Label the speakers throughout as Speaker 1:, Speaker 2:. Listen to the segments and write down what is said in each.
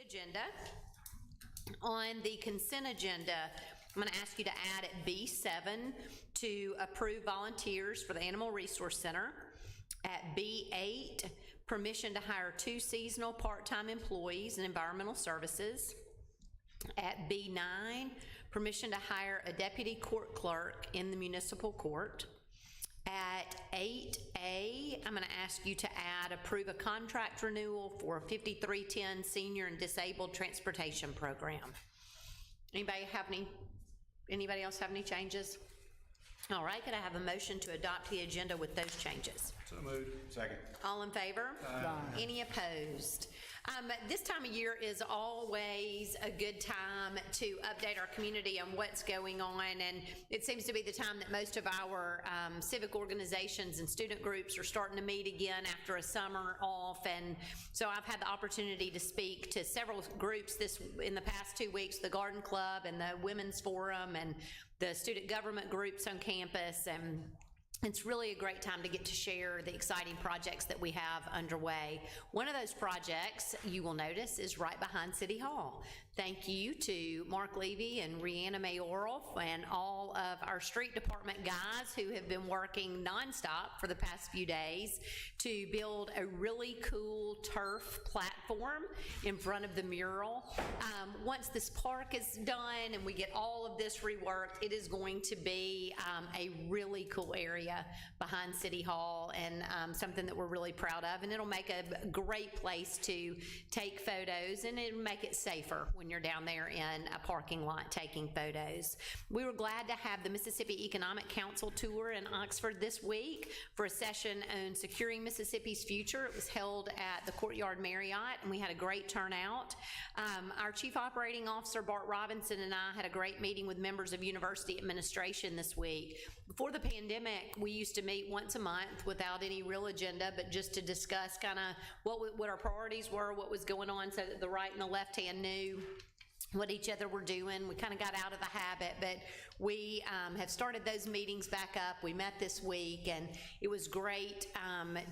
Speaker 1: agenda. On the consent agenda, I'm going to ask you to add at B7 to approve volunteers for the Animal Resource Center. At B8, permission to hire 2 seasonal part-time employees in environmental services. At B9, permission to hire a deputy court clerk in the municipal court. At 8A, I'm going to ask you to approve a contract renewal for a 5310 Senior and Disabled Transportation Program. Anybody else have any changes? All right, could I have a motion to adopt the agenda with those changes?
Speaker 2: So moved. Second.
Speaker 1: All in favor?
Speaker 3: Aye.
Speaker 1: Any opposed? This time of year is always a good time to update our community on what's going on, and it seems to be the time that most of our civic organizations and student groups are starting to meet again after a summer off. And so I've had the opportunity to speak to several groups in the past 2 weeks, the Garden Club and the Women's Forum and the student government groups on campus, and it's really a great time to get to share the exciting projects that we have underway. One of those projects, you will notice, is right behind City Hall. Thank you to Mark Levy and Rihanna Mayoral and all of our street department guys who have been working nonstop for the past few days to build a really cool turf platform in front of the mural. Once this park is done and we get all of this reworked, it is going to be a really cool area behind City Hall, and something that we're really proud of, and it'll make a great place to take photos, and it'll make it safer when you're down there in a parking lot taking photos. We were glad to have the Mississippi Economic Council tour in Oxford this week for a session on securing Mississippi's future. It was held at the Courtyard Marriott, and we had a great turnout. Our Chief Operating Officer, Bart Robinson, and I had a great meeting with members of university administration this week. Before the pandemic, we used to meet once a month without any real agenda, but just to discuss kind of what our priorities were, what was going on, so that the right and the left hand knew what each other were doing. We kind of got out of the habit, but we have started those meetings back up. We met this week, and it was great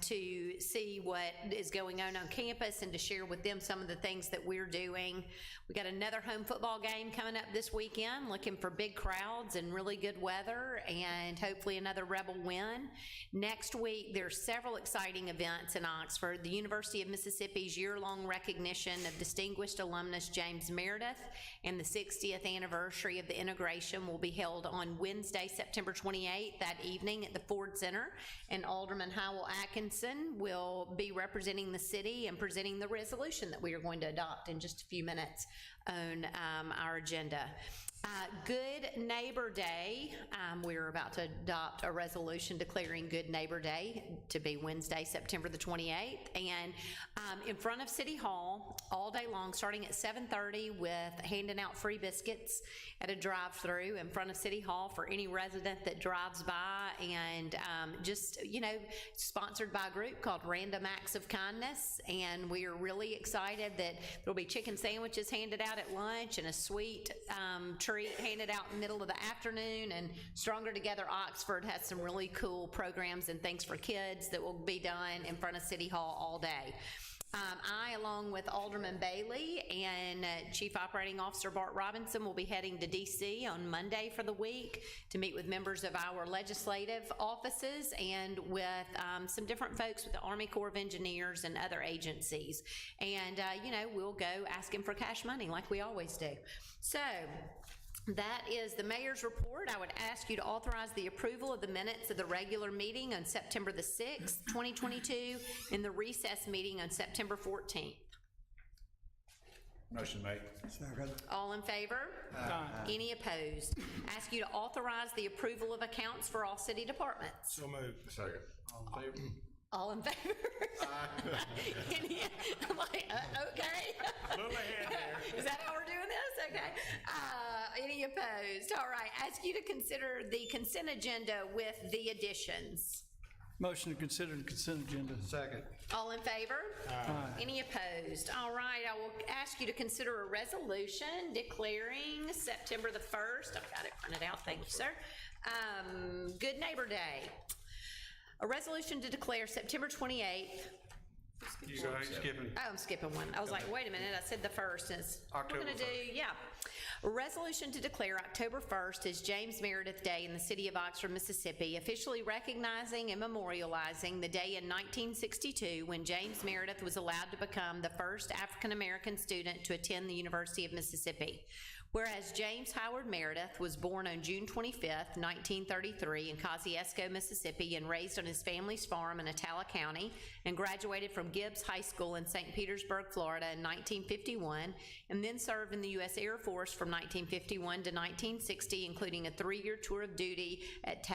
Speaker 1: to see what is going on campus and to share with them some of the things that we're doing. We got another home football game coming up this weekend, looking for big crowds and really good weather, and hopefully another Rebel win. Next week, there's several exciting events in Oxford. The University of Mississippi's year-long recognition of distinguished alumnus James Meredith and the 60th anniversary of the integration will be held on Wednesday, September 28th, that evening at the Ford Center, and Alderman Howell Atkinson will be representing the city and presenting the resolution that we are going to adopt in just a few minutes on our agenda. Good Neighbor Day, we're about to adopt a resolution declaring Good Neighbor Day to be Wednesday, September the 28th, and in front of City Hall all day long, starting at 7:30, with handing out free biscuits at a drive-through in front of City Hall for any resident that drives by, and just, you know, sponsored by a group called Random Acts of Kindness, and we are really excited that there'll be chicken sandwiches handed out at lunch and a sweet treat handed out in the middle of the afternoon. And Stronger Together Oxford has some really cool programs and things for kids that will be done in front of City Hall all day. I, along with Alderman Bailey and Chief Operating Officer Bart Robinson, will be heading to DC on Monday for the week to meet with members of our legislative offices and with some different folks with the Army Corps of Engineers and other agencies. And, you know, we'll go asking for cash money like we always do. So that is the mayor's report. I would ask you to authorize the approval of the minutes of the regular meeting on September the 6th, 2022, and the recess meeting on September 14th.
Speaker 2: Motion made.
Speaker 3: Second.
Speaker 1: All in favor?
Speaker 3: Aye.
Speaker 1: Any opposed? Ask you to authorize the approval of accounts for all city departments.
Speaker 2: So moved. Second. All in favor?
Speaker 1: All in favor? Any, I'm like, okay.
Speaker 2: A little ahead there.
Speaker 1: Is that how we're doing this? Okay. Any opposed? All right. Ask you to consider the consent agenda with the additions.
Speaker 3: Motion to consider the consent agenda.
Speaker 2: Second.
Speaker 1: All in favor?
Speaker 3: Aye.
Speaker 1: Any opposed? All right. I will ask you to consider a resolution declaring September the 1st. I've got it printed out. Thank you, sir. Good Neighbor Day. A resolution to declare September 28th
Speaker 2: You go ahead, skipping.
Speaker 1: Oh, I'm skipping one. I was like, wait a minute, I said the first. And it's,
Speaker 2: October
Speaker 1: we're gonna do,
Speaker 2: 1st.
Speaker 1: yeah. A resolution to declare October 1st as James Meredith Day in the city of Oxford, Mississippi, officially recognizing and memorializing the day in 1962 when James Meredith was allowed to become the first African-American student to attend the University of Mississippi. Whereas James Howard Meredith was born on June 25th, 1933 in Kosciuszko, Mississippi, and raised on his family's farm in Atala County, and graduated from Gibbs High School in St. Petersburg, Florida in 1951, and then served in the U.S. Air Force from 1951 to 1960, including a 3-year tour of duty at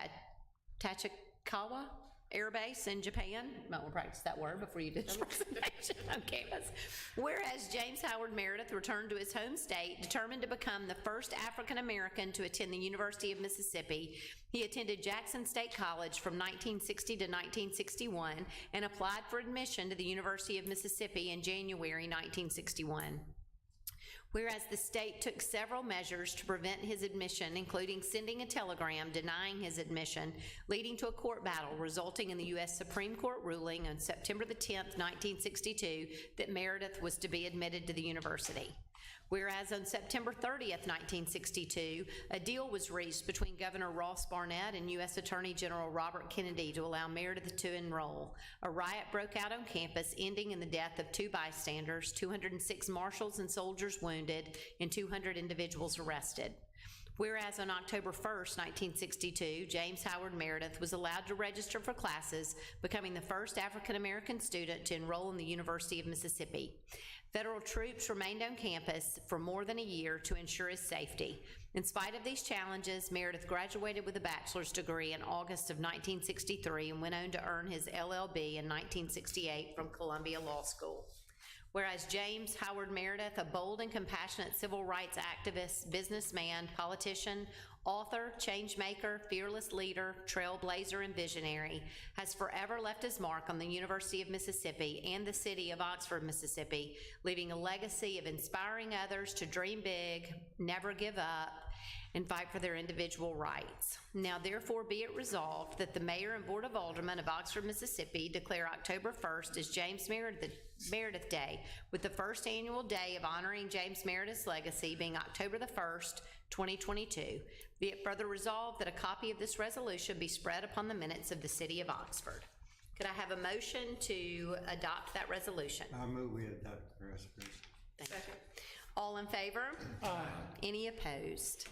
Speaker 1: Tachikawa Air Base in Japan. Might want to practice that word before you do the presentation on campus. Whereas James Howard Meredith returned to his home state, determined to become the first African American to attend the University of Mississippi, he attended Jackson State College from 1960 to 1961 and applied for admission to the University of Mississippi in January 1961. Whereas the state took several measures to prevent his admission, including sending a telegram denying his admission, leading to a court battle resulting in the U.S. Supreme Court ruling on September the 10th, 1962, that Meredith was to be admitted to the university. Whereas on September 30th, 1962, a deal was reached between Governor Ross Barnett and U.S. Attorney General Robert Kennedy to allow Meredith to enroll. A riot broke out on campus, ending in the death of 2 bystanders, 206 marshals and soldiers wounded, and 200 individuals arrested. Whereas on October 1st, 1962, James Howard Meredith was allowed to register for classes, becoming the first African-American student to enroll in the University of Mississippi. Federal troops remained on campus for more than a year to ensure his safety. In spite of these challenges, Meredith graduated with a bachelor's degree in August of 1963 and went on to earn his LLB in 1968 from Columbia Law School. Whereas James Howard Meredith, a bold and compassionate civil rights activist, businessman, politician, author, changemaker, fearless leader, trailblazer, and visionary, has forever left his mark on the University of Mississippi and the city of Oxford, Mississippi, leaving a legacy of inspiring others to dream big, never give up, and fight for their individual rights. Now therefore be it resolved that the Mayor and Board of Aldermen of Oxford, Mississippi declare October 1st as James Meredith Day, with the first annual day of honoring James Meredith's legacy being October the 1st, 2022. Be it further resolved that a copy of this resolution be spread upon the minutes of the city of Oxford. Could I have a motion to adopt that resolution?
Speaker 4: I move we adopt the resolution.
Speaker 1: Thank you. All in favor? Aye. Any opposed?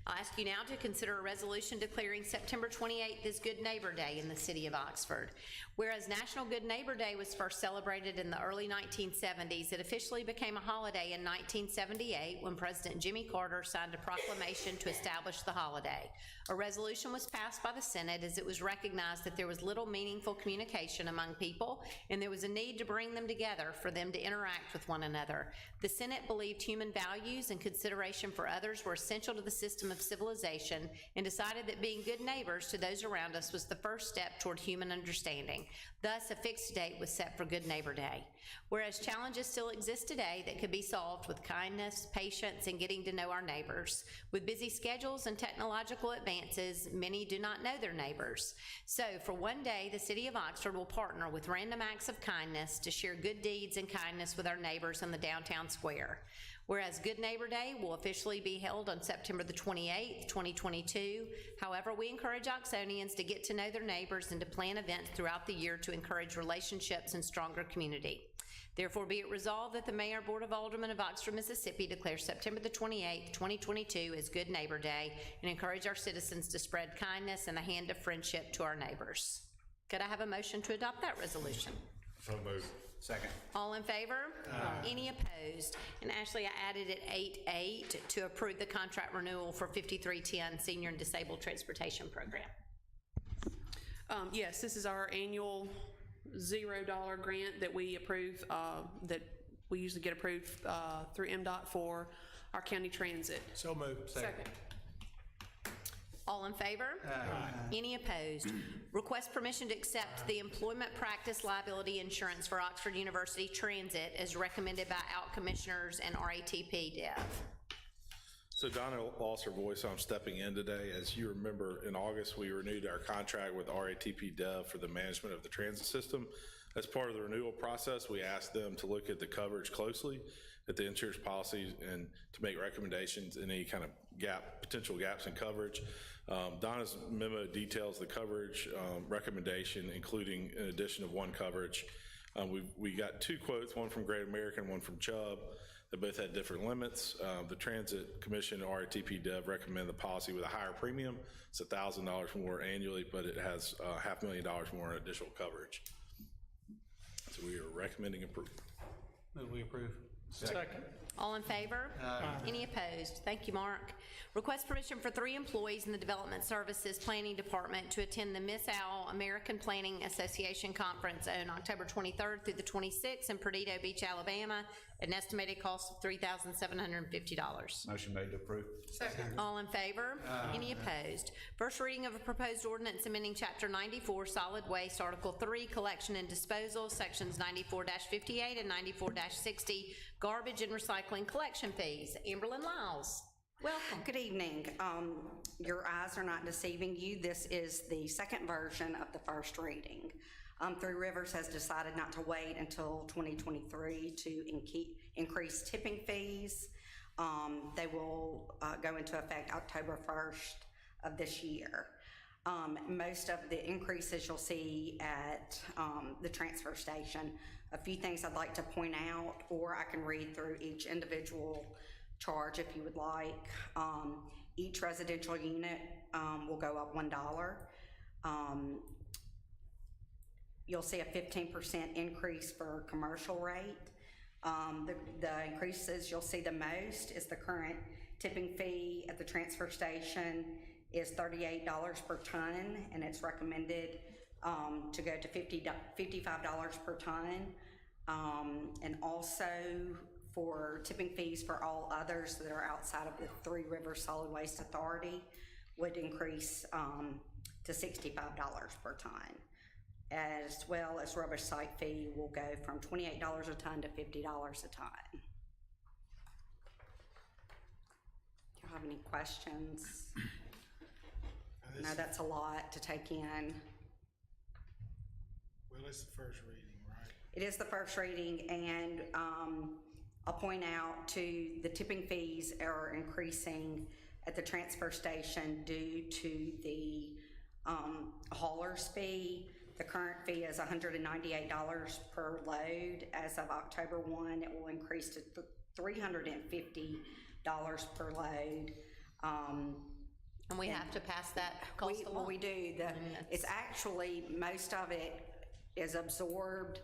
Speaker 1: I'll ask you now to consider a resolution declaring September 28th as Good Neighbor Day in the city of Oxford. Whereas National Good Neighbor Day was first celebrated in the early 1970s, it officially became a holiday in 1978 when President Jimmy Carter signed a proclamation to establish the holiday. A resolution was passed by the Senate as it was recognized that there was little meaningful communication among people and there was a need to bring them together for them to interact with one another. The Senate believed human values and consideration for others were essential to the system of civilization and decided that being good neighbors to those around us was the first step toward human understanding. Thus, a fixed date was set for Good Neighbor Day. Whereas challenges still exist today that could be solved with kindness, patience, and getting to know our neighbors. With busy schedules and technological advances, many do not know their neighbors. So, for one day, the City of Oxford will partner with Random Acts of Kindness to share good deeds and kindness with our neighbors in the downtown square. Whereas Good Neighbor Day will officially be held on September the 28th, 2022. However, we encourage Oxonians to get to know their neighbors and to plan events throughout the year to encourage relationships and stronger community. Therefore, be it resolved that the Mayor and Board of Aldermen of Oxford, Mississippi declare September the 28th, 2022 as Good Neighbor Day and encourage our citizens to spread kindness and the hand of friendship to our neighbors. Could I have a motion to adopt that resolution?
Speaker 2: So moved. Second.
Speaker 1: All in favor? Any opposed? And Ashley, I added at 8.8 to approve the contract renewal for 5310 Senior and Disabled Transportation Program.
Speaker 5: Yes, this is our annual $0 grant that we approve, that we usually get approved through MDOT for our county transit.
Speaker 2: So moved. Second.
Speaker 1: All in favor? Any opposed? Request permission to accept the employment practice liability insurance for Oxford University Transit as recommended by ALT Commissioners and RATP Dev.
Speaker 6: So Donna lost her voice, so I'm stepping in today. As you remember, in August, we renewed our contract with RATP Dev for the management of the transit system. As part of the renewal process, we asked them to look at the coverage closely, at the insurance policies, and to make recommendations in any kind of potential gaps in coverage. Donna's memo details the coverage recommendation, including an addition of one coverage. We got two quotes, one from Great American, one from Chubb. They both had different limits. The Transit Commission, RTP Dev, recommend the policy with a higher premium. It's $1,000 more annually, but it has $500,000 more in additional coverage. So we are recommending approval.
Speaker 2: Move we approve.
Speaker 3: Second.
Speaker 1: All in favor? Any opposed? Thank you, Mark. Request permission for 3 employees in the Development Services Planning Department to attend the Miss Al American Planning Association Conference on October 23rd through the 26th in Perdido Beach, Alabama, at an estimated cost of $3,750.
Speaker 2: Motion made to approve.
Speaker 1: All in favor? Any opposed? First reading of a proposed ordinance amending Chapter 94, Solid Waste, Article 3, Collection and Disposal, Sections 94-58 and 94-60, Garbage and Recycling Collection Fees. Amberlyn Lyles, welcome.
Speaker 7: Good evening. Your eyes are not deceiving you. This is the second version of the first reading. Three Rivers has decided not to wait until 2023 to increase tipping fees. They will go into effect October 1st of this year. Most of the increases you'll see at the transfer station. A few things I'd like to point out, or I can read through each individual charge if you would like. Each residential unit will go up $1. You'll see a 15% increase for commercial rate. The increases you'll see the most is the current tipping fee at the transfer station is $38 per ton, and it's recommended to go to $55 per ton. And also for tipping fees for all others that are outside of the Three Rivers Solid Waste Authority would increase to $65 per ton. As well as rubbish site fee will go from $28 a ton to $50 a ton. Do you have any questions? No, that's a lot to take in.
Speaker 8: Well, it's the first reading, right?
Speaker 7: It is the first reading, and I'll point out too, the tipping fees are increasing at the transfer station due to the hauler's fee. The current fee is $198 per load. As of October 1, it will increase to $350 per load.
Speaker 1: And we have to pass that cost along?
Speaker 7: We do. It's actually, most of it is absorbed.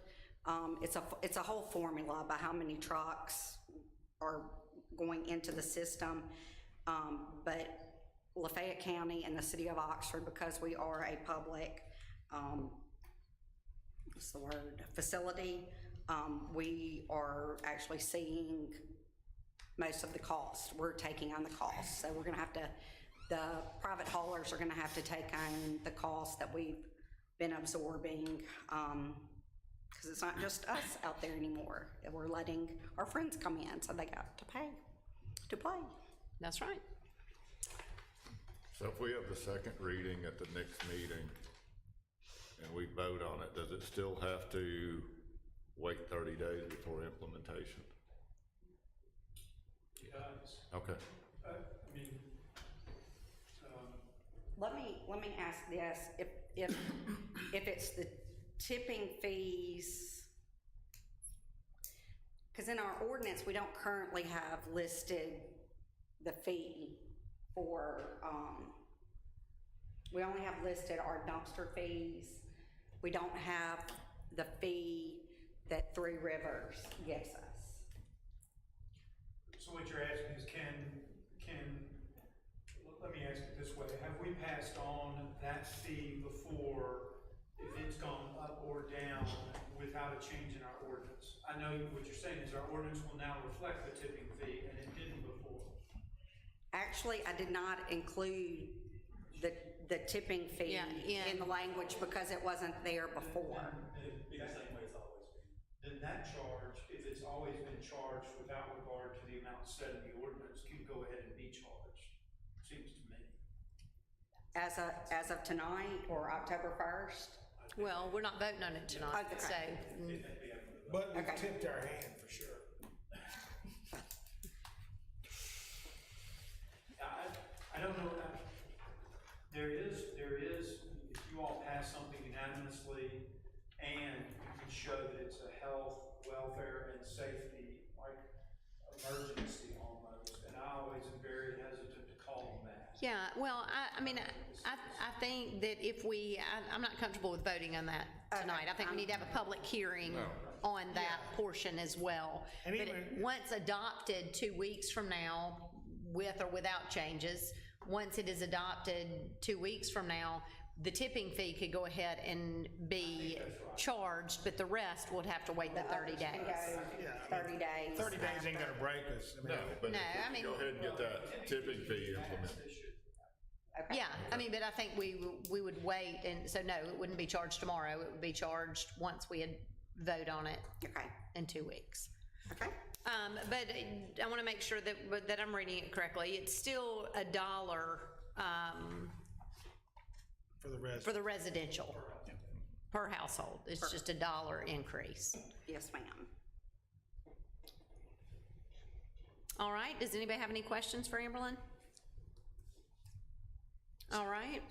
Speaker 7: It's a whole formula by how many trucks are going into the system. But Lafayette County and the city of Oxford, because we are a public, what's the word, facility, we are actually seeing most of the cost. We're taking on the cost. So we're gonna have to, the private haulers are gonna have to take on the cost that we've been absorbing, because it's not just us out there anymore. We're letting our friends come in, so they got to pay to play.
Speaker 1: That's right.
Speaker 9: So if we have the second reading at the next meeting and we vote on it, does it still have to wait 30 days before implementation?
Speaker 3: Yes.
Speaker 9: Okay.
Speaker 3: I mean,
Speaker 7: Let me ask this, if it's the tipping fees, because in our ordinance, we don't currently have listed the fee for, we only have listed our dumpster fees. We don't have the fee that Three Rivers gives us.
Speaker 10: So what you're asking is let me ask it this way, have we passed on that fee before, if it's gone up or down without a change in our ordinance? I know what you're saying is our ordinance will now reflect the tipping fee, and it didn't before.
Speaker 7: Actually, I did not include the tipping fee in the language because it wasn't there before.
Speaker 10: It'd be the same way it's always been. Then that charge, if it's always been charged without regard to the amount set in the ordinance, can go ahead and be charged, seems to me.
Speaker 7: As of tonight or October 1st?
Speaker 1: Well, we're not voting on it tonight,
Speaker 7: Okay.
Speaker 1: so,
Speaker 8: But we've
Speaker 7: Okay.
Speaker 8: tipped our hand for sure.
Speaker 10: I don't know, there is, if you all pass something unanimously and you can show that it's a health, welfare, and safety, like emergency almost, and I always am very hesitant to call them that.
Speaker 1: yeah, well, I mean, I think that if I'm not comfortable with voting on that tonight. I think we need to have a public hearing on that portion as well.
Speaker 8: And
Speaker 1: But
Speaker 8: even-
Speaker 1: once adopted 2 weeks from now, with or without changes, once it is adopted 2 weeks from now, the tipping fee could go ahead and be charged, but the rest would have to wait the 30 days.
Speaker 8: Yeah.
Speaker 7: 30 days.
Speaker 8: 30 days ain't gonna break us. I mean,
Speaker 9: No, but
Speaker 1: No,
Speaker 9: if
Speaker 1: I
Speaker 9: we
Speaker 1: mean-
Speaker 9: go ahead and get that tipping fee implemented.
Speaker 7: Okay.
Speaker 1: Yeah, I mean, but I think we would wait, and so no, it wouldn't be charged tomorrow. It would be charged once we had vote on it
Speaker 7: Okay,
Speaker 1: in 2 weeks.
Speaker 7: okay.
Speaker 1: But I want to make sure that I'm reading it correctly. It's still $1
Speaker 8: for the rest.
Speaker 1: for the residential per household. It's just $1 increase.
Speaker 7: Yes, ma'am.
Speaker 1: All right, does anybody have any questions for Amberlyn? All right,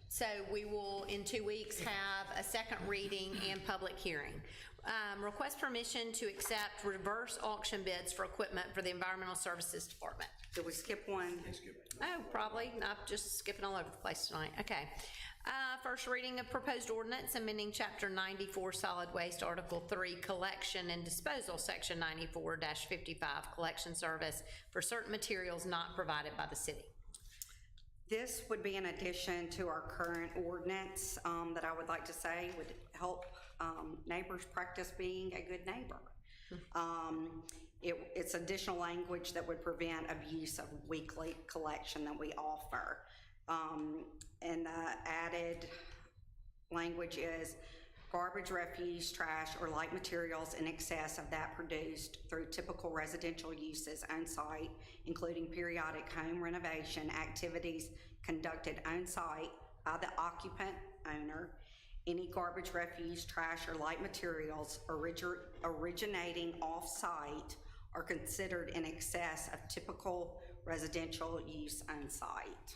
Speaker 1: so we will, in 2 weeks, have a second reading and public hearing. Request permission to accept reverse auction bids for equipment for the Environmental Services Department.
Speaker 7: Did we skip one?
Speaker 1: Oh, probably. I'm just skipping all over the place tonight. Okay. First reading of proposed ordinance amending Chapter 94 Solid Waste, Article 3 Collection and Disposal, Section 94-55 Collection Service for certain materials not provided by the city.
Speaker 7: This would be an addition to our current ordinance that I would like to say would help neighbors practice being a good neighbor. It's additional language that would prevent abuse of weekly collection that we offer. And the added language is garbage, refuse, trash, or light materials in excess of that produced through typical residential uses on site, including periodic home renovation activities conducted on site by the occupant owner. Any garbage, refuse, trash, or light materials originating off-site are considered in excess of typical residential use on site.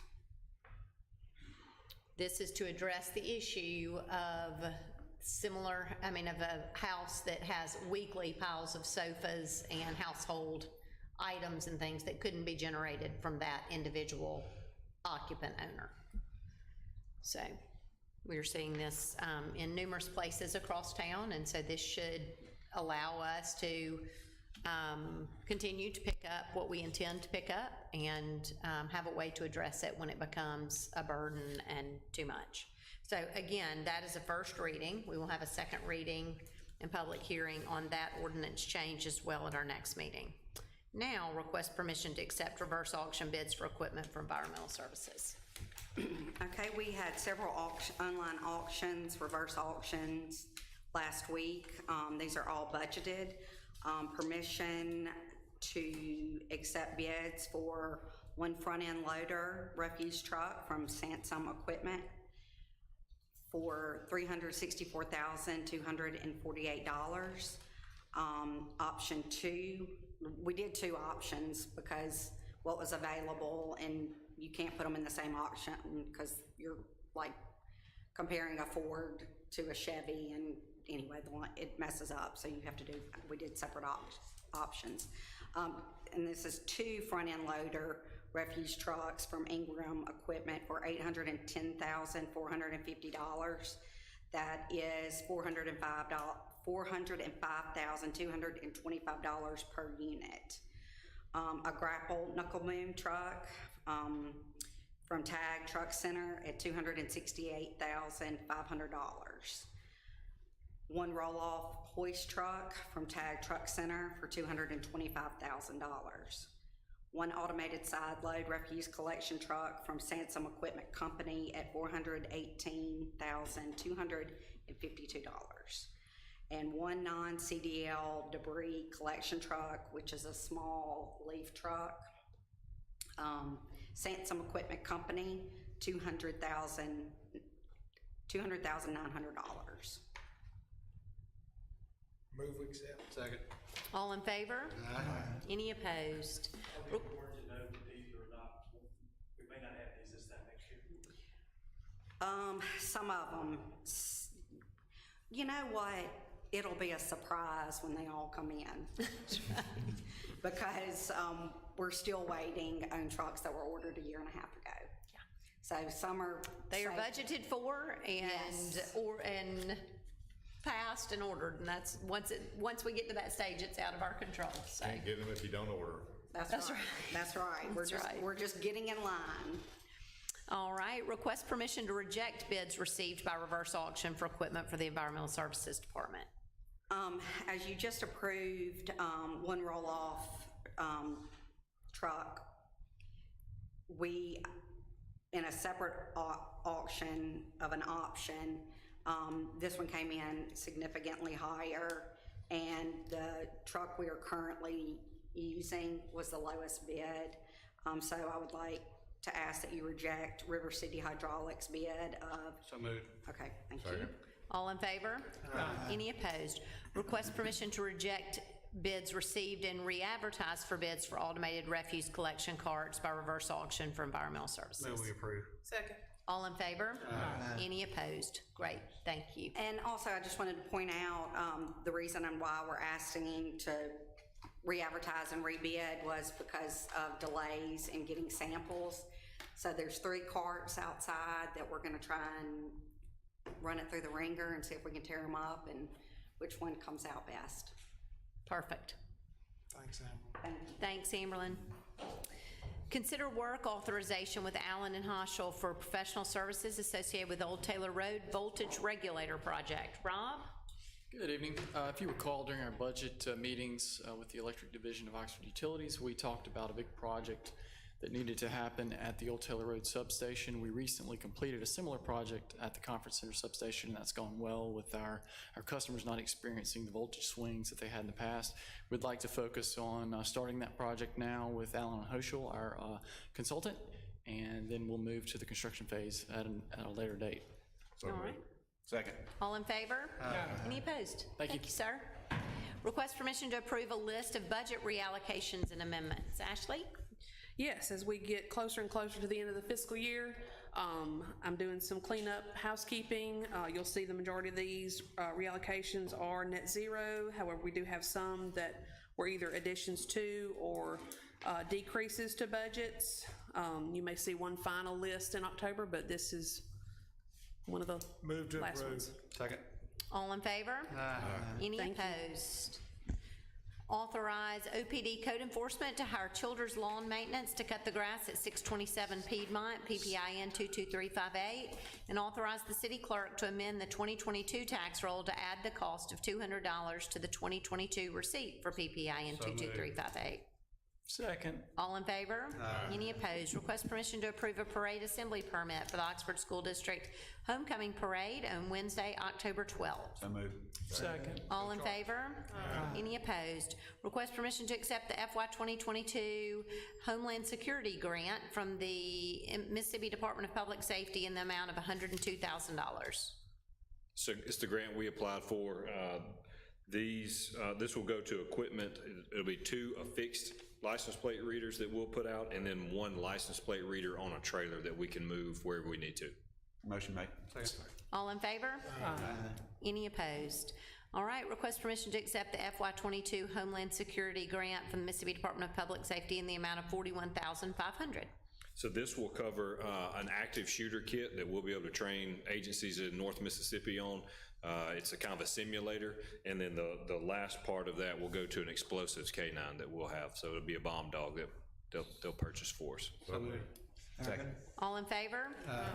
Speaker 1: This is to address the issue of of a house that has weekly piles of sofas and household items and things that couldn't be generated from that individual occupant owner. So we're seeing this in numerous places across town, and so this should allow us to continue to pick up what we intend to pick up and have a way to address it when it becomes a burden and too much. So again, that is a first reading. We will have a second reading and public hearing on that ordinance change as well at our next meeting. Now, request permission to accept reverse auction bids for equipment for environmental services.
Speaker 7: Okay, we had several online auctions, reverse auctions last week. These are all budgeted. Permission to accept bids for one front-end loader refuse truck from Sansom Equipment for $364,248. Option 2, we did 2 options because what was available, and you can't put them in the same auction because you're like comparing a Ford to a Chevy, and anyway, it messes up, so you have to do, we did separate options. And this is 2 front-end loader refuse trucks from Ingram Equipment for $810,450. That is $405,225 per unit. A grapple knuckle boom truck from Tag Truck Center at $268,500. One roll-off hoist truck from Tag Truck Center for $225,000. One automated side load refuse collection truck from Sansom Equipment Company at $418,252. And one non-CDL debris collection truck, which is a small leaf truck. Sansom Equipment Company, $200,000 $200,900.
Speaker 8: Move we accept.
Speaker 2: Second.
Speaker 1: All in favor? Any opposed?
Speaker 10: I'll be important to know that these are not, we may not have these this time next year.
Speaker 7: Some of them, you know what? It'll be a surprise when they all come in. Because, we're still waiting on trucks that were ordered a year and a half ago.
Speaker 1: Yeah.
Speaker 7: So some are.
Speaker 1: They are
Speaker 7: safe.
Speaker 1: budgeted for and,
Speaker 7: Yes.
Speaker 1: and passed and ordered, and that's, once we get to that stage, it's out of our control, so.
Speaker 9: Can't get them if you don't order.
Speaker 7: That's
Speaker 1: That's
Speaker 7: right.
Speaker 1: right.
Speaker 7: That's right.
Speaker 1: That's right.
Speaker 7: We're just getting in line.
Speaker 1: All right, request permission to reject bids received by reverse auction for equipment for the Environmental Services Department.
Speaker 7: As you just approved, one roll-off, truck, we, in a separate auction of an option, this one came in significantly higher, and the truck we are currently using was the lowest bid. So I would like to ask that you reject River City Hydraulics bid of,
Speaker 2: So moved.
Speaker 7: okay, thank you.
Speaker 9: Second.
Speaker 1: All in favor? Any opposed? Request permission to reject bids received and re-advertise for bids for automated refuse collection carts by reverse auction for environmental services.
Speaker 2: Move we approve.
Speaker 5: Second.
Speaker 1: All in favor? Any opposed? Great, thank you.
Speaker 7: And also, I just wanted to point out, the reason and why we're asking to re-advertise and rebid was because of delays in getting samples. So there's 3 carts outside that we're gonna try and run it through the ringer and see if we can tear them up and which one comes out best.
Speaker 1: Perfect.
Speaker 8: Thanks, Amber.
Speaker 7: Thank you.
Speaker 1: Thanks, Amberlyn. Consider work authorization with Allen and Hoschel for professional services associated with Old Taylor Road Voltage Regulator Project. Rob?
Speaker 11: Good evening. If you recall, during our budget meetings with the Electric Division of Oxford Utilities, we talked about a big project that needed to happen at the Old Taylor Road substation. We recently completed a similar project at the Conference Center substation, and that's gone well with our customers not experiencing the voltage swings that they had in the past. We'd like to focus on starting that project now with Allen Hoschel, our consultant, and then we'll move to the construction phase at a later date.
Speaker 1: All right.
Speaker 2: Second.
Speaker 1: All in favor? Any opposed?
Speaker 11: Thank you.
Speaker 1: sir. Request permission to approve a list of budget reallocations and amendments. Ashley?
Speaker 5: Yes, as we get closer and closer to the end of the fiscal year, I'm doing some cleanup housekeeping. You'll see the majority of these reallocations are net zero. However, we do have some that were either additions to or decreases to budgets. You may see one final list in October, but this is one of the
Speaker 8: Move to
Speaker 5: last
Speaker 8: approve.
Speaker 5: ones.
Speaker 2: Second.
Speaker 1: All in favor? Any
Speaker 5: Thank you.
Speaker 1: opposed? Authorize OPD code enforcement to hire Childers Lawn Maintenance to cut the grass at 627 Piedmont, PPIN 22358, and authorize the city clerk to amend the 2022 tax roll to add the cost of $200 to the 2022 receipt for PPIN 22358.
Speaker 11: Second.
Speaker 1: All in favor? Any opposed? Request permission to approve a parade assembly permit for the Oxford School District Homecoming Parade on Wednesday, October 12th.
Speaker 2: So moved.
Speaker 11: Second.
Speaker 1: All in favor? Any opposed? Request permission to accept the FY 2022 Homeland Security Grant from the Mississippi Department of Public Safety in the amount of $102,000.
Speaker 12: So it's the grant we applied for. This will go to equipment. It'll be 2 affixed license plate readers that we'll put out, and then 1 license plate reader on a trailer that we can move wherever we need to.
Speaker 2: Motion made. Second.
Speaker 1: All in favor? Any opposed? All right, request permission to accept the FY 22 Homeland Security Grant from the Mississippi Department of Public Safety in the amount of $41,500.
Speaker 12: So this will cover an active shooter kit that we'll be able to train agencies in North Mississippi on. It's a kind of a simulator, and then the last part of that will go to an explosives K9 that we'll have. So it'll be a bomb dog that they'll purchase for us.
Speaker 2: So moved. Second.
Speaker 1: All in favor?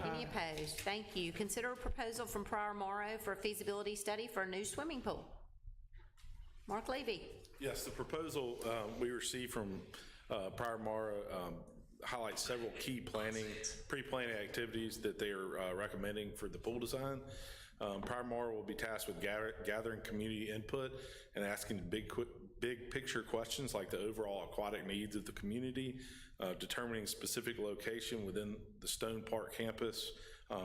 Speaker 1: Any opposed? Thank you. Consider a proposal from Prior Morrow for a feasibility study for a new swimming pool. Mark Levy.
Speaker 6: Yes, the proposal we received from Prior Morrow highlights several key pre-planning activities that they are recommending for the pool design. Prior Morrow will be tasked with gathering community input and asking big picture questions like the overall aquatic needs of the community, determining specific location within the Stone Park campus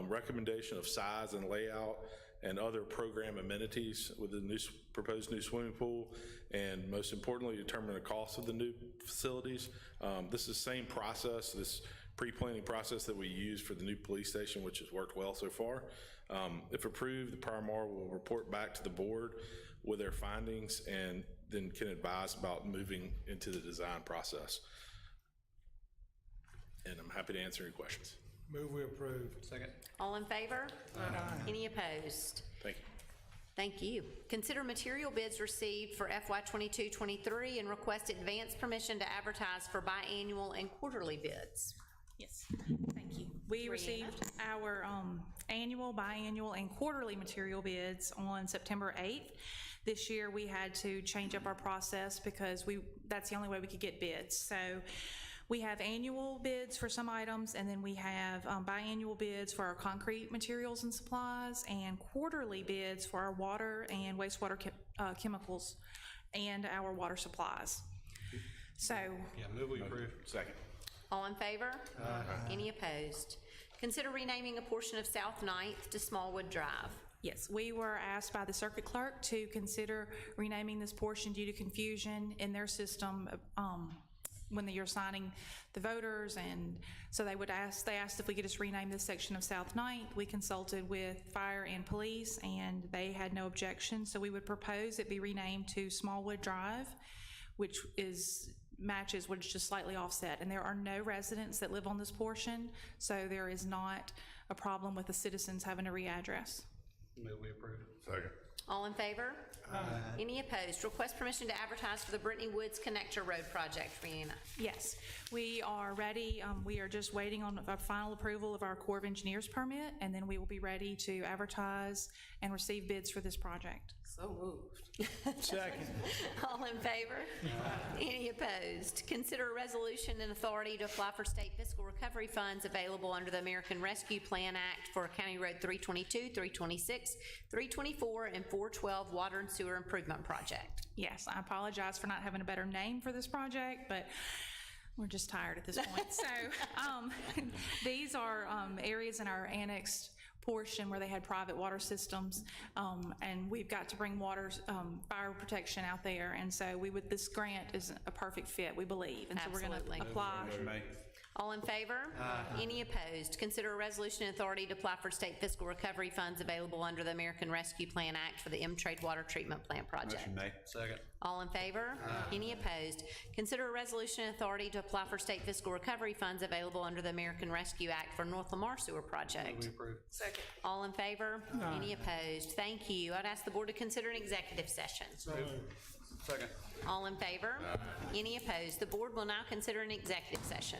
Speaker 6: recommendation of size and layout, and other program amenities with the proposed new swimming pool, and most importantly, determine the cost of the new facilities. This is the same process, this pre-planning process that we use for the new police station, which has worked well so far. If approved, the PRMR will report back to the board with their findings and then can advise about moving into the design process. And I'm happy to answer any questions.
Speaker 8: Move we approve.
Speaker 3: Second.
Speaker 1: All in favor? Any opposed?
Speaker 6: Thank you.
Speaker 1: Thank you. Consider material bids received for FY 22-23 and request advance permission to advertise for biannual and quarterly bids.
Speaker 13: Yes, thank you. We received our annual, biannual, and quarterly material bids on September 8th. This year, we had to change up our process because that's the only way we could get bids. So we have annual bids for some items, and then we have biannual bids for our concrete materials and supplies, and quarterly bids for our water and wastewater chemicals and our water supplies. So,
Speaker 3: Yeah, move we approve.
Speaker 2: Second.
Speaker 1: All in favor? Any opposed? Consider renaming a portion of South 9th to Smallwood Drive.
Speaker 13: yes, we were asked by the circuit clerk to consider renaming this portion due to confusion in their system when you're signing the voters, and so they asked if we could just rename this section of South 9th. We consulted with fire and police, and they had no objection, so we would propose it be renamed to Smallwood Drive, which matches what is just slightly offset. And there are no residents that live on this portion, so there is not a problem with the citizens having to readdress.
Speaker 3: Move we approve.
Speaker 9: Second.
Speaker 1: All in favor? Any opposed? Request permission to advertise for the Brittany Woods Connector Road project, Brianna.
Speaker 13: Yes, we are ready. We are just waiting on a final approval of our Corps of Engineers permit, and then we will be ready to advertise and receive bids for this project.
Speaker 5: So moved.
Speaker 3: Second.
Speaker 1: All in favor? Any opposed? Consider a resolution and authority to apply for state fiscal recovery funds available under the American Rescue Plan Act for County Road 322, 326, 324, and 412 Water and Sewer Improvement Project.
Speaker 13: Yes, I apologize for not having a better name for this project, but we're just tired at this point. So these are areas in our annexed portion where they had private water systems, and we've got to bring water, fire protection out there, and so this grant is a perfect fit, we believe, and so we're going
Speaker 1: Absolutely.
Speaker 13: to apply.
Speaker 2: Motion made.
Speaker 1: All in favor? Any opposed? Consider a resolution and authority to apply for state fiscal recovery funds available under the American Rescue Plan Act for the M-Trade Water Treatment Plant project.
Speaker 2: Motion made.
Speaker 3: Second.
Speaker 1: All in favor? Any opposed? Consider a resolution and authority to apply for state fiscal recovery funds available under the American Rescue Act for North Lamar Sewer project.
Speaker 3: We approve.
Speaker 5: Second.
Speaker 1: All in favor? Any opposed? Thank you. I'd ask the board to consider an executive session.
Speaker 3: Second.
Speaker 1: All in favor? Any opposed? The board will now consider an executive session.